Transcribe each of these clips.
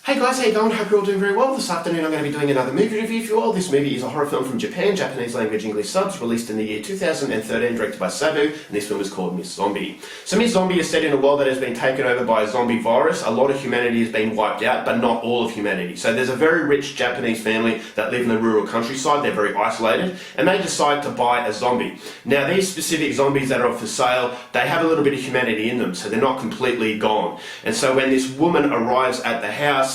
Hey guys, how you going? Hope you're all doing very well. This afternoon I'm going to be doing another movie review for you all. This movie is a horror film from Japan, Japanese language English subs, released in the year 2013, directed by Sabu, and this film is called Miss Zombie. So Miss Zombie is set in a world that has been taken over by a zombie virus. A lot of humanity has been wiped out, but not all of humanity. So there's a very rich Japanese family that live in the rural countryside. They're very isolated, and they decide to buy a zombie. Now these specific zombies that are for sale, they have a little bit of humanity in them, so they're not completely gone. And so when this woman arrives at the house,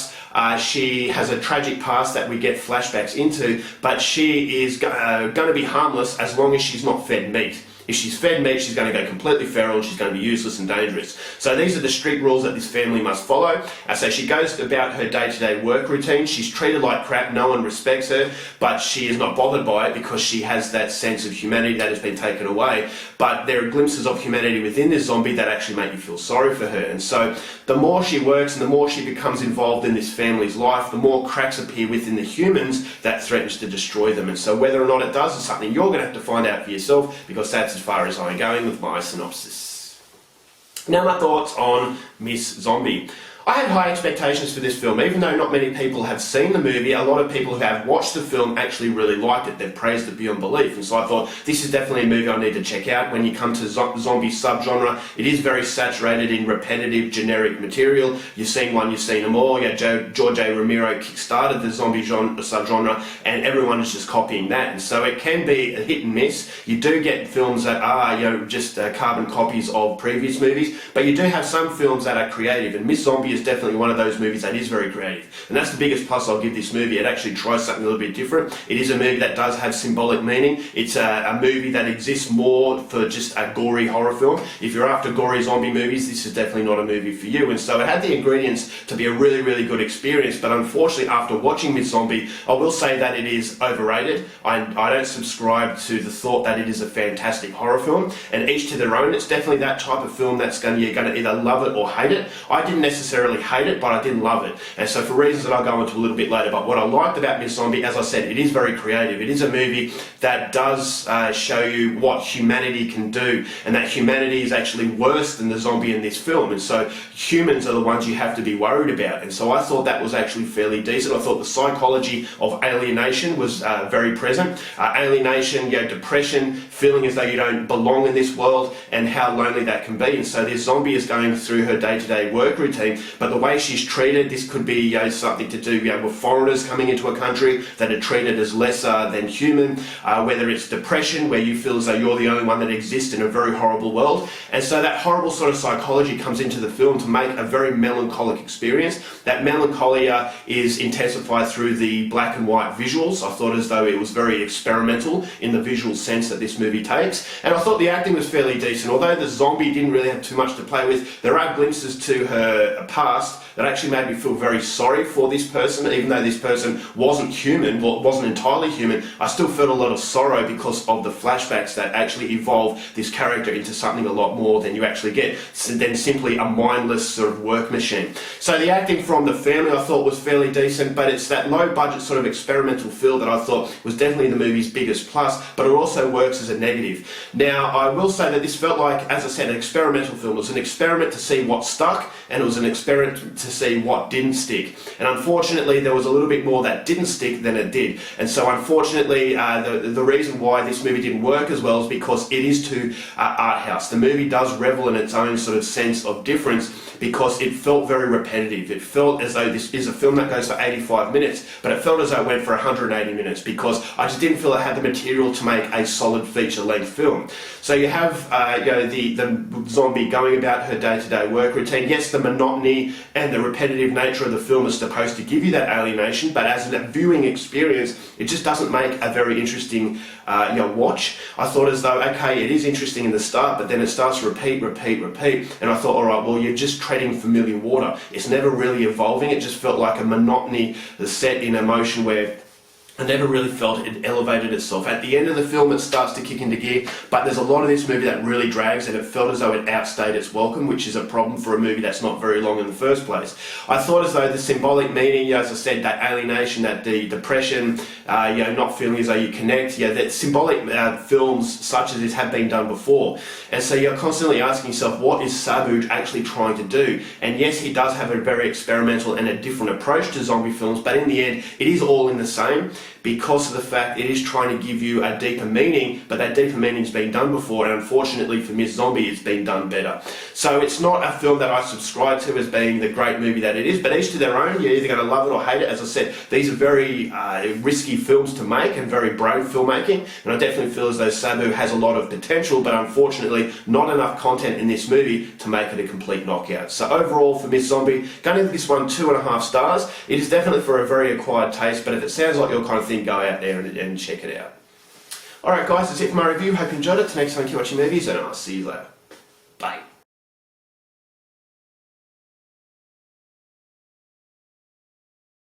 she has a tragic past that we get flashbacks into, but she is going to be harmless as long as she's not fed meat. If she's fed meat, she's going to go completely feral and she's going to be useless and dangerous. So these are the strict rules that this family must follow. So she goes about her day-to-day work routine. She's treated like crap, no one respects her, but she is not bothered by it because she has that sense of humanity that has been taken away. But there are glimpses of humanity within this zombie that actually make you feel sorry for her. And so the more she works and the more she becomes involved in this family's life, the more cracks appear within the humans that threatens to destroy them. And so whether or not it does is something you're going to have to find out for yourself, because that's as far as I'm going with my synopsis. Now my thoughts on Miss Zombie. I had high expectations for this film, even though not many people have seen the movie. A lot of people who have watched the film actually really liked it. They've praised it beyond belief, and so I thought this is definitely a movie I need to check out. When you come to zombie subgenre, it is very saturated in repetitive, generic material. You've seen one, you've seen them all. George A. Romero kickstarted the zombie subgenre, and everyone is just copying that. And so it can be a hit and miss. You do get films that are just carbon copies of previous movies, but you do have some films that are creative, and Miss Zombie is definitely one of those movies that is very creative, and that's the biggest plus I'll give this movie. It actually tries something a little bit different. It is a movie that does have symbolic meaning. It's a movie that exists more for just a gory horror film. If you're after gory zombie movies, this is definitely not a movie for you. And so it had the ingredients to be a really, really good experience, but unfortunately after watching Miss Zombie, I will say that it is overrated. I don't subscribe to the thought that it is a fantastic horror film, and each to their own. It's definitely that type of film that's you're going to either love it or hate it. I didn't necessarily hate it, but I didn't love it, and so for reasons that I'll go into a little bit later. But what I liked about Miss Zombie, as I said, it is very creative. It is a movie that does show you what humanity can do, and that humanity is actually worse than the zombie in this film, and so humans are the ones you have to be worried about. And so I thought that was actually fairly decent. I thought the psychology of alienation was very present. Alienation, depression, feeling as though you don't belong in this world, and how lonely that can be. And so this zombie is going through her day-to-day work routine, but the way she's treated, this could be something to do with foreigners coming into a country that are treated as lesser than human, whether it's depression, where you feel as though you're the only one that exists in a very horrible world. And so that horrible sort of psychology comes into the film to make a very melancholic experience. That melancholia is intensified through the black and white visuals. I thought as though it was very experimental in the visual sense that this movie takes, and I thought the acting was fairly decent. Although the zombie didn't really have too much to play with, there are glimpses to her past that actually made me feel very sorry for this person. Even though this person wasn't human, well, wasn't entirely human, I still felt a lot of sorrow because of the flashbacks that actually evolve this character into something a lot more than you actually get than simply a mindless sort of work machine. So the acting from the family I thought was fairly decent, but it's that low budget sort of experimental feel that I thought was definitely the movie's biggest plus, but it also works as a negative. Now I will say that this felt like, as I said, an experimental film. It was an experiment to see what stuck, and it was an experiment to see what didn't stick. And unfortunately there was a little bit more that didn't stick than it did. And so unfortunately the reason why this movie didn't work as well is because it is too art house. The movie does revel in its own sort of sense of difference, because it felt very repetitive. It felt as though this is a film that goes for 85 minutes, but it felt as though it went for 180 minutes, because I just didn't feel it had the material to make a solid feature-length film. So you have the zombie going about her day-to-day work routine. Yes, the monotony and the repetitive nature of the film is supposed to give you that alienation, but as a viewing experience, it just doesn't make a very interesting watch. I thought as though, okay, it is interesting in the start, but then it starts to repeat, and I thought, all right, well, you're just treading familiar water. It's never really evolving. It just felt like a monotony set in a motion where I never really felt it elevated itself. At the end of the film, it starts to kick into gear, but there's a lot of this movie that really drags, and it felt as though it outstayed its welcome, which is a problem for a movie that's not very long in the first place. I thought as though the symbolic meaning, as I said, that alienation, that the depression, not feeling as though you connect, that symbolic films such as this have been done before. And so you're constantly asking yourself, what is Sabu actually trying to do? And yes, he does have a very experimental and a different approach to zombie films, but in the end, it is all in the same, because of the fact it is trying to give you a deeper meaning, but that deeper meaning's been done before, and unfortunately for Miss Zombie, it's been done better. So it's not a film that I subscribe to as being the great movie that it is, but each to their own. You're either going to love it or hate it. As I said, these are very risky films to make and very brave filmmaking, and I definitely feel as though Sabu has a lot of potential, but unfortunately not enough content in this movie to make it a complete knockout. So overall for Miss Zombie, going to give this one 2.5 stars. It is definitely for a very acquired taste, but if it sounds like your kind of thing, go out there and check it out. Alright guys, that's it for my review. Hope you enjoyed it. Till next time, keep watching movies, and I'll see you later.